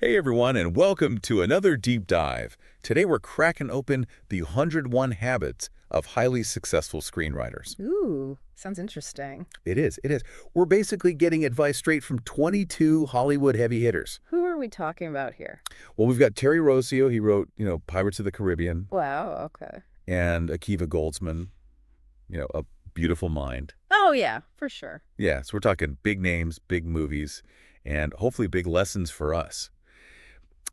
Hey everyone, and welcome to another deep dive. Today we're cracking open the 101 habits of highly successful screenwriters. Ooh, sounds interesting. It is. We're basically getting advice straight from 22 Hollywood heavy hitters. Who are we talking about here? Well, we've got Terry Rossio, he wrote, Pirates of the Caribbean, Wow, okay. and Akiva Goldsman, A Beautiful Mind. Oh, yeah, for sure. Yeah, so we're talking big names, big movies, and hopefully big lessons for us.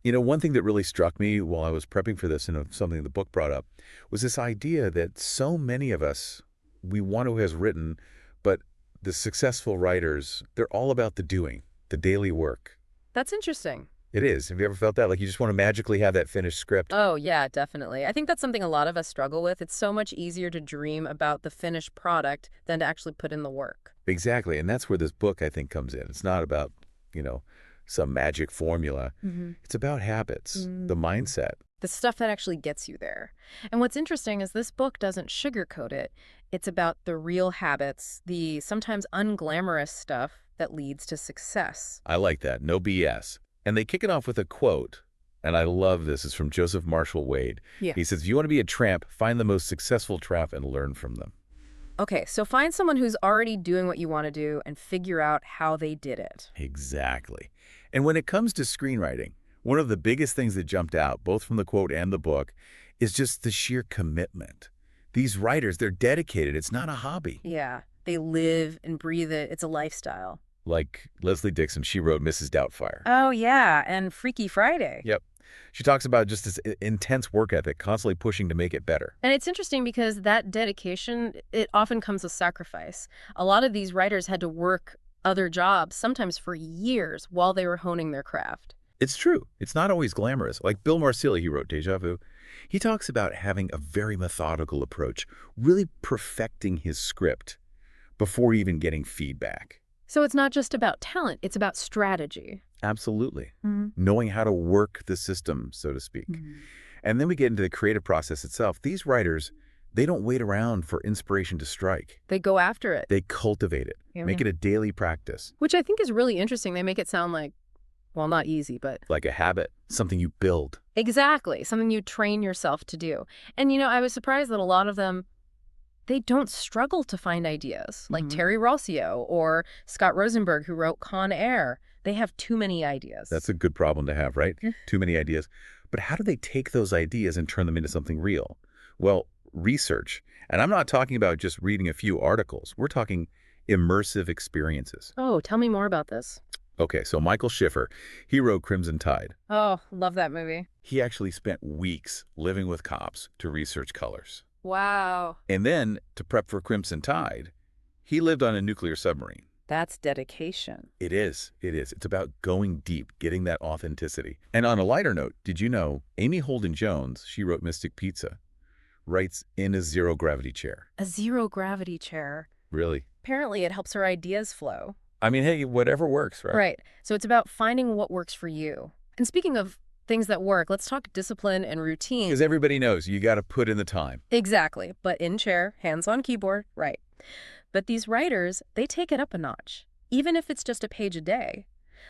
One thing that really struck me while I was prepping for this and something the book brought up was this idea that so many of us, we want who has written, but the successful writers, they're all about the doing, the daily work. That's interesting. It is. Have you ever felt that? Like you just want to magically have that finished script? Oh, yeah, definitely. I think that's something a lot of us struggle with. It's so much easier to dream about the finished product than to actually put in the work. Exactly. And that's where this book, I think, comes in. It's not about, some magic formula. It's about habits, the mindset. The stuff that actually gets you there. And what's interesting is this book doesn't sugarcoat it. It's about the real habits, the sometimes unglamorous stuff that leads to success. I like that. No BS. And they kick it off with a quote, and I love this. It's from Joseph Marshall Wade. Yeah. He says, if you want to be a tramp, find the most successful tramp and learn from them. Okay, so find someone who's already doing what you want to do and figure out how they did it. Exactly. And when it comes to screenwriting, one of the biggest things that jumped out, both from the quote and the book, is just the sheer commitment. These writers, they're dedicated. It's not a hobby. Yeah, they live and breathe it. It's a lifestyle. Like Leslie Dixon, she wrote Mrs. Doubtfire. Oh, yeah, and Freaky Friday. Yep. She talks about just this intense work ethic, constantly pushing to make it better. And it's interesting because that dedication, it often comes with sacrifice. A lot of these writers had to work other jobs, sometimes for years, while they were honing their craft. It's true. It's not always glamorous. Like Bill Marsili, he wrote Deja Vu. He talks about having a very methodical approach, really perfecting his script before even getting feedback. So it's not just about talent, it's about strategy. Absolutely. Knowing how to work the system, so to speak. And then we get into the creative process itself. These writers, they don't wait around for inspiration to strike. They go after it. They cultivate it, make it a daily practice. Which I think is really interesting. They make it sound like, well, not easy, but... Like a habit, something you build. Exactly, something you train yourself to do. And, I was surprised that a lot of them, they don't struggle to find ideas, like Terry Rossio or Scott Rosenberg, who wrote Con Air. They have too many ideas. That's a good problem to have, right? Too many ideas. But how do they take those ideas and turn them into something real? Well, research. And I'm not talking about just reading a few articles. We're talking immersive experiences. Oh, tell me more about this. Okay, so Michael Schiffer, he wrote Crimson Tide. Oh, love that movie. He actually spent weeks living with cops to research colors. Wow. And then, to prep for Crimson Tide, he lived on a nuclear submarine. That's dedication. It is. It's about going deep, getting that authenticity. And on a lighter note, did you know Amy Holden Jones, she wrote Mystic Pizza, writes in a zero-gravity chair. A zero-gravity chair. Really? Apparently, it helps her ideas flow. I mean, hey, whatever works, right? Right. So it's about finding what works for you. And speaking of things that work, let's talk discipline and routine. Because everybody knows you got to put in the time. Exactly. But in chair, hands on keyboard, right. But these writers, they take it up a notch, even if it's just a page a day.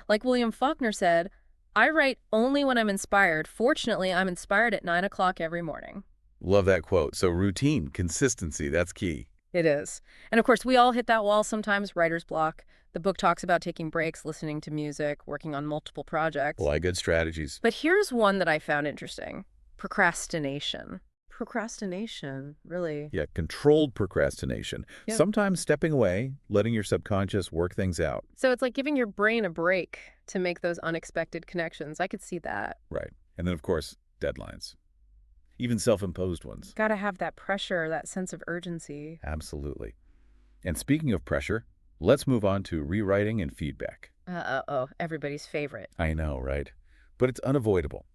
Like William Faulkner said, I write only when I'm inspired. Fortunately, I'm inspired at 9 o'clock every morning. Love that quote. So routine, consistency, that's key. It is. And of course, we all hit that wall sometimes, writer's block. The book talks about taking breaks, listening to music, working on multiple projects. A lot of good strategies. But here's one that I found interesting. Procrastination. Procrastination, really. Yeah, controlled procrastination. Yeah. Sometimes stepping away, letting your subconscious work things out. So it's like giving your brain a break to make those unexpected connections. I could see that. Right. And then, of course, deadlines. Even self-imposed ones. Gotta have that pressure, that sense of urgency. Absolutely. And speaking of pressure, let's move on to rewriting and feedback. Uh-oh, everybody's favorite. I know, right? But it's unavoidable.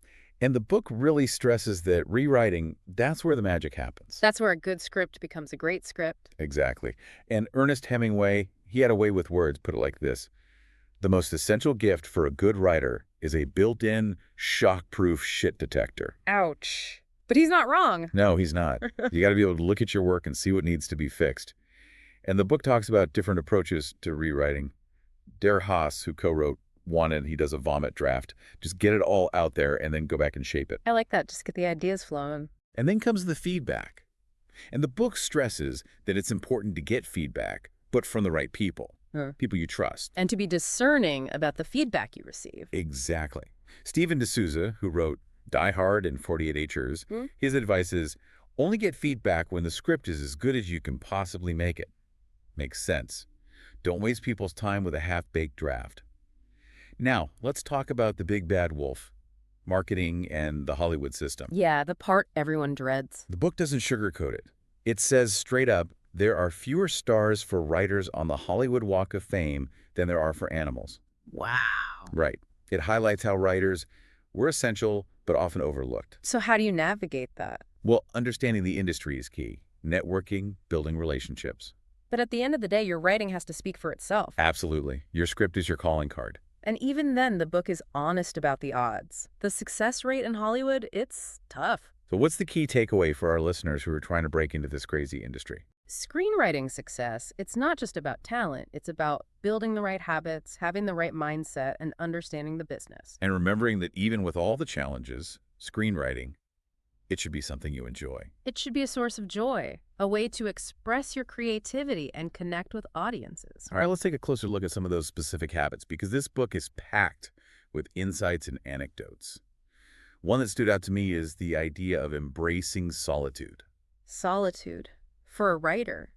And the book really stresses that rewriting, that's where the magic happens. That's where a good script becomes a great script. Exactly. And Ernest Hemingway, he had a way with words, put it like this. The most essential gift for a good writer is a built-in, shock-proof shit detector. Ouch. But he's not wrong. No, he's not. You got to be able to look at your work and see what needs to be fixed. And the book talks about different approaches to rewriting. Der Haas, who co-wrote wanted, he does a vomit draft. Just get it all out there and then go back and shape it. I like that. Just get the ideas flowing. And then comes the feedback. And the book stresses that it's important to get feedback, but from the right people, people you trust. And to be discerning about the feedback you receive. Exactly. Stephen D'Souza, who wrote Die Hard and 48 Acres, his advice is, only get feedback when the script is as good as you can possibly make it. Makes sense. Don't waste people's time with a half-baked draft. Now, let's talk about the big bad wolf, marketing and the Hollywood system. Yeah, the part everyone dreads. The book doesn't sugarcoat it. It says straight up, there are fewer stars for writers on the Hollywood Walk of Fame than there are for animals. Wow. Right. It highlights how writers were essential but often overlooked. So how do you navigate that? Well, understanding the industry is key. Networking, building relationships. But at the end of the day, your writing has to speak for itself. Absolutely. Your script is your calling card. And even then, the book is honest about the odds. The success rate in Hollywood, it's tough. So what's the key takeaway for our listeners who are trying to break into this crazy industry? Screenwriting success, it's not just about talent. It's about building the right habits, having the right mindset, and understanding the business. And remembering that even with all the challenges, screenwriting, it should be something you enjoy. It should be a source of joy, a way to express your creativity and connect with audiences. All right, let's take a closer look at some of those specific habits, because this book is packed with insights and anecdotes. One that stood out to me is the idea of embracing solitude. Solitude. For a writer.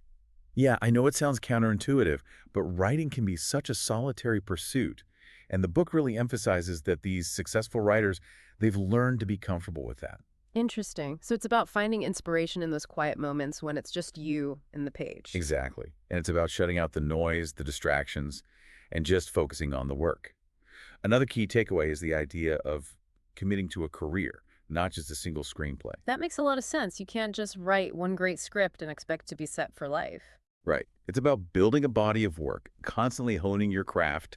Yeah, I know it sounds counterintuitive, but writing can be such a solitary pursuit. And the book really emphasizes that these successful writers, they've learned to be comfortable with that. Interesting. So it's about finding inspiration in those quiet moments when it's just you and the page. Exactly. And it's about shutting out the noise, the distractions, and just focusing on the work. Another key takeaway is the idea of committing to a career, not just a single screenplay. That makes a lot of sense. You can't just write one great script and expect to be set for life. Right. It's about building a body of work, constantly honing your craft,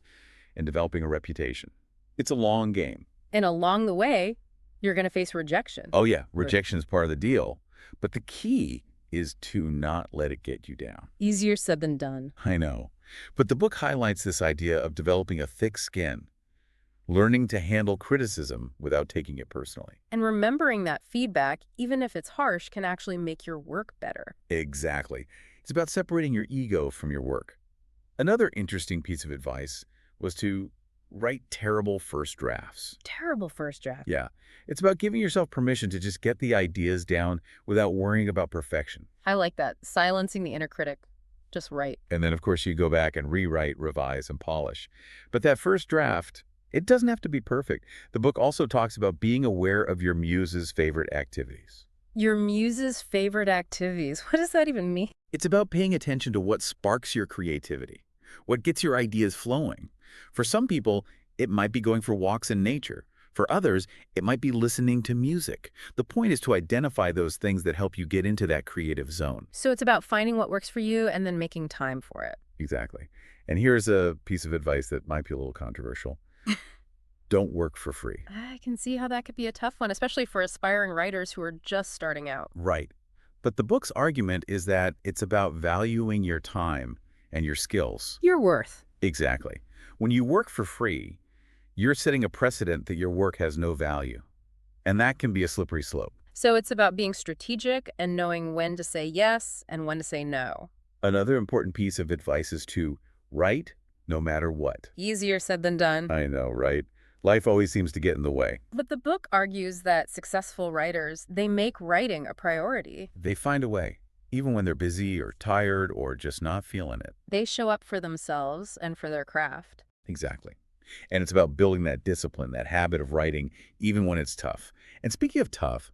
and developing a reputation. It's a long game. And along the way, you're going to face rejection. Oh yeah, rejection is part of the deal. But the key is to not let it get you down. Easier said than done. I know. But the book highlights this idea of developing a thick skin, learning to handle criticism without taking it personally. And remembering that feedback, even if it's harsh, can actually make your work better. Exactly. It's about separating your ego from your work. Another interesting piece of advice was to write terrible first drafts. Terrible first draft. Yeah. It's about giving yourself permission to just get the ideas down without worrying about perfection. I like that. Silencing the inner critic. Just write. And then, of course, you go back and rewrite, revise, and polish. But that first draft, it doesn't have to be perfect. The book also talks about being aware of your muse's favorite activities. Your muse's favorite activities. What does that even mean? It's about paying attention to what sparks your creativity, what gets your ideas flowing. For some people, it might be going for walks in nature. For others, it might be listening to music. The point is to identify those things that help you get into that creative zone. So it's about finding what works for you and then making time for it. Exactly. And here's a piece of advice that might be a little controversial. Don't work for free. I can see how that could be a tough one, especially for aspiring writers who are just starting out. Right. But the book's argument is that it's about valuing your time and your skills. Your worth. Exactly. When you work for free, you're setting a precedent that your work has no value. And that can be a slippery slope. So it's about being strategic and knowing when to say yes and when to say no. Another important piece of advice is to write no matter what. Easier said than done. I know, right? Life always seems to get in the way. But the book argues that successful writers, they make writing a priority. They find a way, even when they're busy or tired or just not feeling it. They show up for themselves and for their craft. Exactly. And it's about building that discipline, that habit of writing, even when it's tough. And speaking of tough,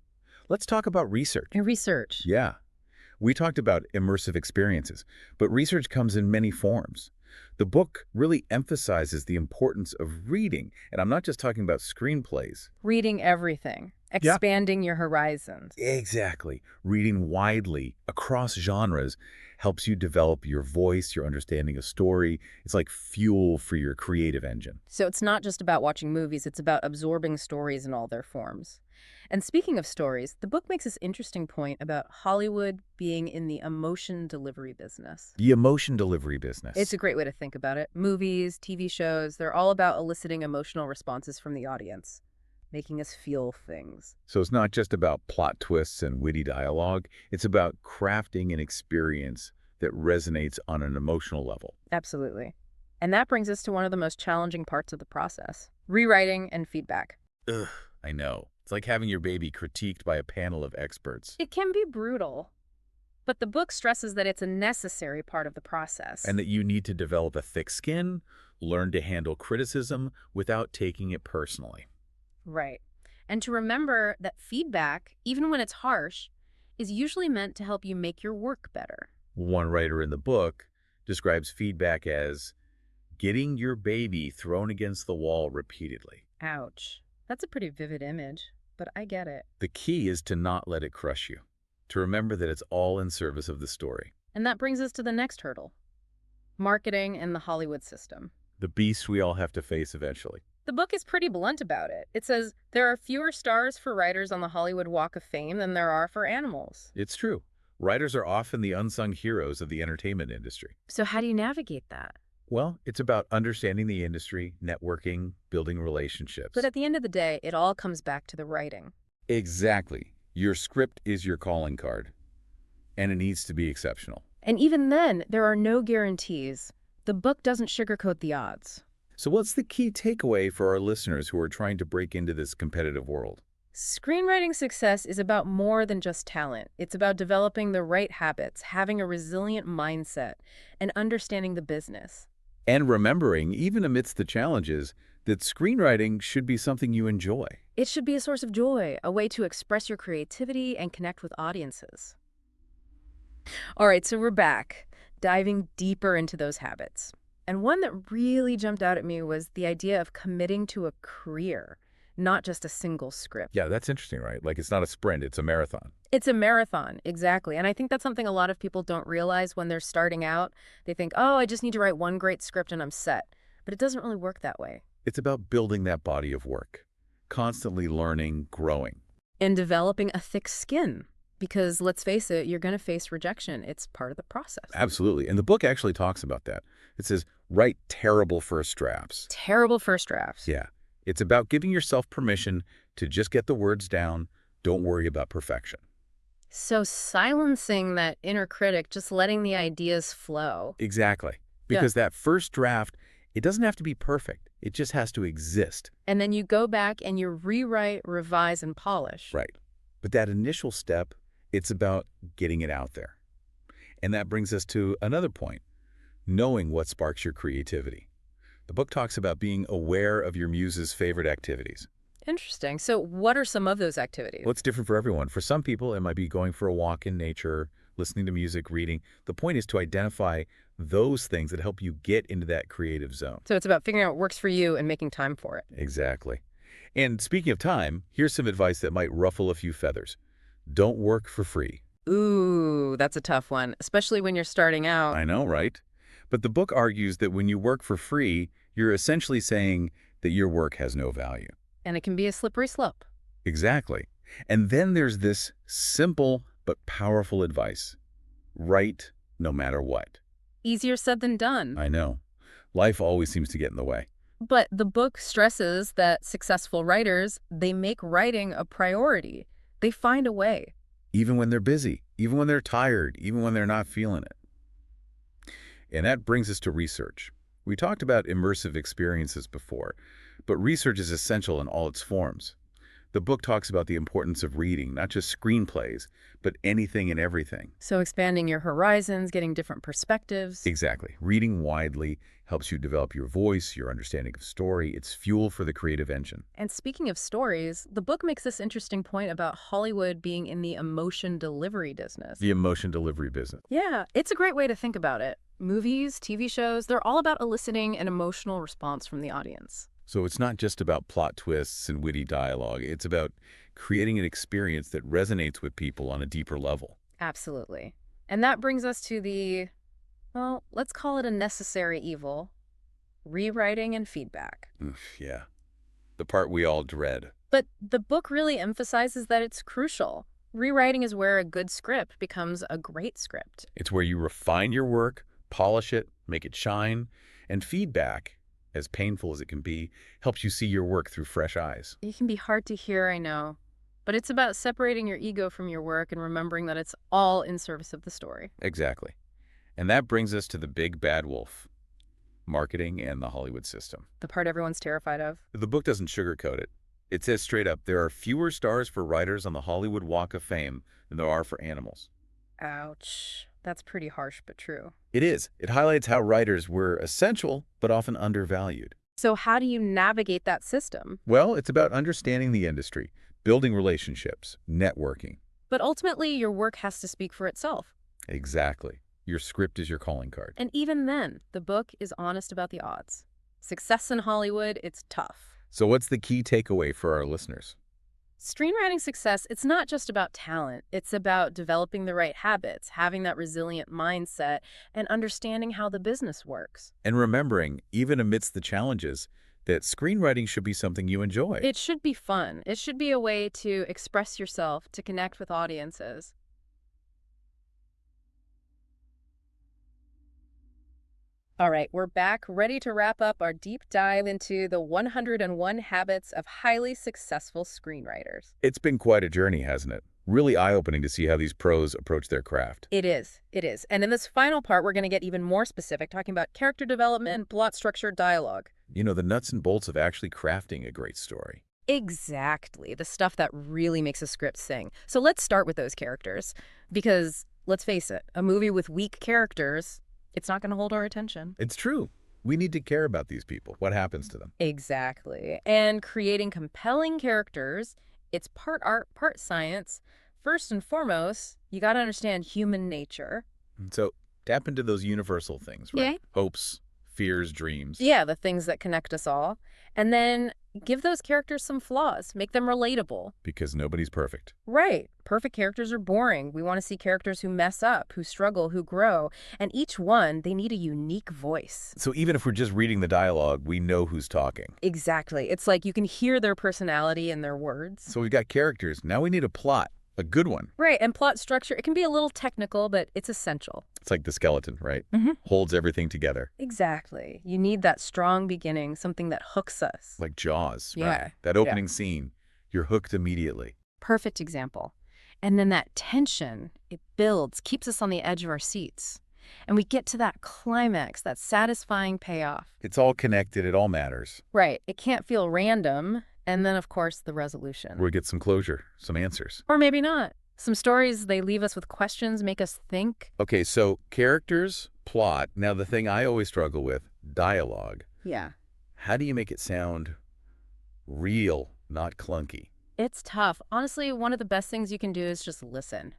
let's talk about research. And research. Yeah. We talked about immersive experiences, but research comes in many forms. The book really emphasizes the importance of reading, and I'm not just talking about screenplays. Reading everything. Yeah. expanding your horizons. Exactly. Reading widely across genres helps you develop your voice, your understanding of story. It's like fuel for your creative engine. So it's not just about watching movies, it's about absorbing stories in all their forms. And speaking of stories, the book makes this interesting point about Hollywood being in the emotion delivery business. The emotion delivery It's business. a great way to think about it. Movies, TV shows, they're all about eliciting emotional responses from the audience, making us feel things. So it's not just about plot twists and witty dialogue. It's about crafting an experience that resonates on an emotional level. Absolutely. And that brings us to one of the most challenging parts of the process, rewriting and feedback. Ugh, I know. It's like having your baby critiqued by a panel of experts. It can be brutal, but the book stresses that it's a necessary part of the process. And that you need to develop a thick skin, learn to handle criticism without taking it personally. Right. And to remember that feedback, even when it's harsh, is usually meant to help you make your work better. One writer in the book describes feedback as getting your baby thrown against the wall repeatedly. Ouch. That's a pretty vivid image, but I get it. The key is to not let it crush you, to remember that it's all in service of the story. And that brings us to the next hurdle, marketing and the Hollywood system. The beast we all have to face eventually. The book is pretty blunt about it. It says there are fewer stars for writers on the Hollywood Walk of Fame than there are for animals. It's true. Writers are often the unsung heroes of the entertainment industry. So how do you navigate that? Well, it's about understanding the industry, networking, building relationships. But at the end of the day, it all comes back to the writing. Exactly. Your script is your calling card, and it needs to be exceptional. And even then, there are no guarantees. The book doesn't sugarcoat the odds. So what's the key takeaway for our listeners who are trying to break into this competitive world? Screenwriting success is about more than just talent. It's about developing the right habits, having a resilient mindset, and understanding the business. And remembering, even amidst the challenges, that screenwriting should be something you enjoy. It should be a source of joy, a way to express your creativity and connect with audiences. All right, so we're back, diving deeper into those habits. And one that really jumped out at me was the idea of committing to a career, not just a single script. Yeah, that's interesting, right? Like it's not a sprint, it's a marathon. It's a marathon, exactly. And I think that's something a lot of people don't realize when they're starting out. They think, oh, I just need to write one great script and I'm set. But it doesn't really work that way. It's about building that body of work, constantly learning, growing. And developing a thick skin. Because let's face it, you're going to face rejection. It's part of the process. Absolutely. And the book actually talks about that. It says, write terrible first drafts. Terrible first drafts. Yeah. It's about giving yourself permission to just get the words down. Don't worry about perfection. So silencing that inner critic, just letting the ideas flow. Exactly. Because that first draft, it doesn't have to be perfect. It just has to exist. And then you go back and you rewrite, revise, and polish. Right. But that initial step, it's about getting it out there. And that brings us to another point, knowing what sparks your creativity. The book talks about being aware of your muse's favorite activities. Interesting. So what are some of those activities? Well, it's different for everyone. For some people, it might be going for a walk in nature, listening to music, reading. The point is to identify those things that help you get into that creative zone. So it's about figuring out what works for you and making time for it. Exactly. And speaking of time, here's some advice that might ruffle a few feathers. Don't work for free. Ooh, that's a tough one, especially when you're starting out. I know, right? But the book argues that when you work for free, you're essentially saying that your work has no value. And it can be a slippery slope. Exactly. And then there's this simple but powerful advice. Write no matter what. Easier said than done. I know. Life always seems to get in the way. But the book stresses that successful writers, they make writing a priority. They find a way. Even when they're busy, even when they're tired, even when they're not feeling it. And that brings us to research. We talked about immersive experiences before, but research is essential in all its forms. The book talks about the importance of reading, not just screenplays, but anything and everything. So expanding your horizons, getting different perspectives. Exactly. Reading widely helps you develop your voice, your understanding of story. It's fuel for the creative engine. And speaking of stories, the book makes this interesting point about Hollywood being in the emotion delivery business. The emotion delivery business. Yeah, it's a great way to think about it. Movies, TV shows, they're all about eliciting an emotional response from the audience. So it's not just about plot twists and witty dialogue. It's about creating an experience that resonates with people on a deeper level. Absolutely. And that brings us to the, well, let's call it a necessary evil, rewriting and feedback. Yeah. The part we all dread. But the book really emphasizes that it's crucial. Rewriting is where a good script becomes a great script. It's where you refine your work, polish it, make it shine, and feedback, as painful as it can be, helps you see your work through fresh eyes. It can be hard to hear, I know, but it's about separating your ego from your work and remembering that it's all in service of the story. Exactly. And that brings us to the big bad wolf, marketing and the Hollywood system. The part everyone's terrified of. The book doesn't sugarcoat it. It says straight up, there are fewer stars for writers on the Hollywood Walk of Fame than there are for animals. Ouch. That's pretty harsh, but true. It is. It highlights how writers were essential, but often undervalued. So how do you navigate that system? Well, it's about understanding the industry, building relationships, networking. But ultimately, your work has to speak for itself. Exactly. Your script is your calling card. And even then, the book is honest about the odds. Success in Hollywood, it's tough. So what's the key takeaway for our listeners? Screenwriting success, it's not just about talent. It's about developing the right habits, having that resilient mindset, and understanding how the business works. And remembering, even amidst the challenges, that screenwriting should be something you enjoy. It should be fun. It should be a way to express yourself, to connect with audiences. All right, we're back, ready to wrap up our deep dive into the 101 habits of highly successful screenwriters. It's been quite a journey, hasn't it? Really eye-opening to see how these pros approach their craft. It is. It is. And in this final part, we're going to get even more specific, talking about character development, plot structure, dialogue. You know, the nuts and bolts of actually crafting a great story. Exactly. The stuff that really makes a script sing. So let's start with those characters. Because, let's face it, a movie with weak characters, it's not going to hold our attention. It's true. We need to care about these people. What happens to them? Exactly. And creating compelling characters, it's part art, part science. First and foremost, you got to understand human nature. So tap into those universal things, right? Yeah. Hopes, fears, dreams. Yeah, the things that connect us all. And then give those characters some flaws. Make them relatable. Because nobody's perfect. Right. Perfect characters are boring. We want to see characters who mess up, who struggle, who grow. And each one, they need a unique voice. So even if we're just reading the dialogue, we know who's talking. Exactly. It's like you can hear their personality in their words. So we've got characters. Now we need a plot. A good one. Right. And plot structure, it can be a little technical, but it's essential. It's like the skeleton, right? Mm-hmm. Holds everything together. Exactly. You need that strong beginning, something that hooks us. Like Jaws, Yeah. right? That opening scene, you're hooked immediately. Perfect example. And then that tension, it builds, keeps us on the edge of our seats. And we get to that climax, that satisfying payoff. It's all connected. It all matters. Right. It can't feel random. And then, of course, the resolution. We get some closure, some answers. Or maybe not. Some stories, they leave us with questions, make us think. Okay, so characters, plot. Now, the thing I always struggle with, dialogue. Yeah. How do you make it sound real, not clunky? It's tough. Honestly, one of the best things you can do is just listen.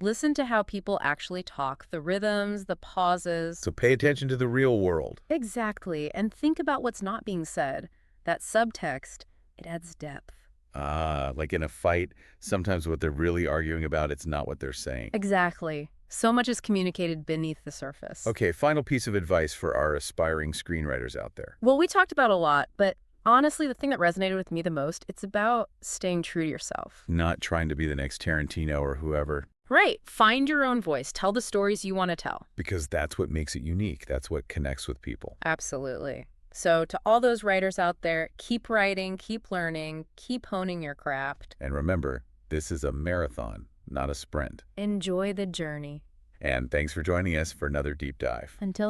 Listen to how people actually talk, the rhythms, the pauses. So pay attention to the real world. Exactly. And think about what's not being said. That subtext, it adds depth. Like in a fight, sometimes what they're really arguing about, it's not what they're saying. Exactly. So much is communicated beneath the surface. Okay, final piece of advice for our aspiring screenwriters out there. Well, we talked about a lot, but honestly, the thing that resonated with me the most, it's about staying true to yourself. Not trying to be the next Tarantino or whoever. Right. Find your own voice. Tell the stories you want to tell. Because that's what makes it unique. That's what connects with people. Absolutely. So to all those writers out there, keep writing, keep learning, keep honing your craft. And remember, this is a marathon, not a sprint. Enjoy the journey. And thanks for joining us for another deep dive. Until next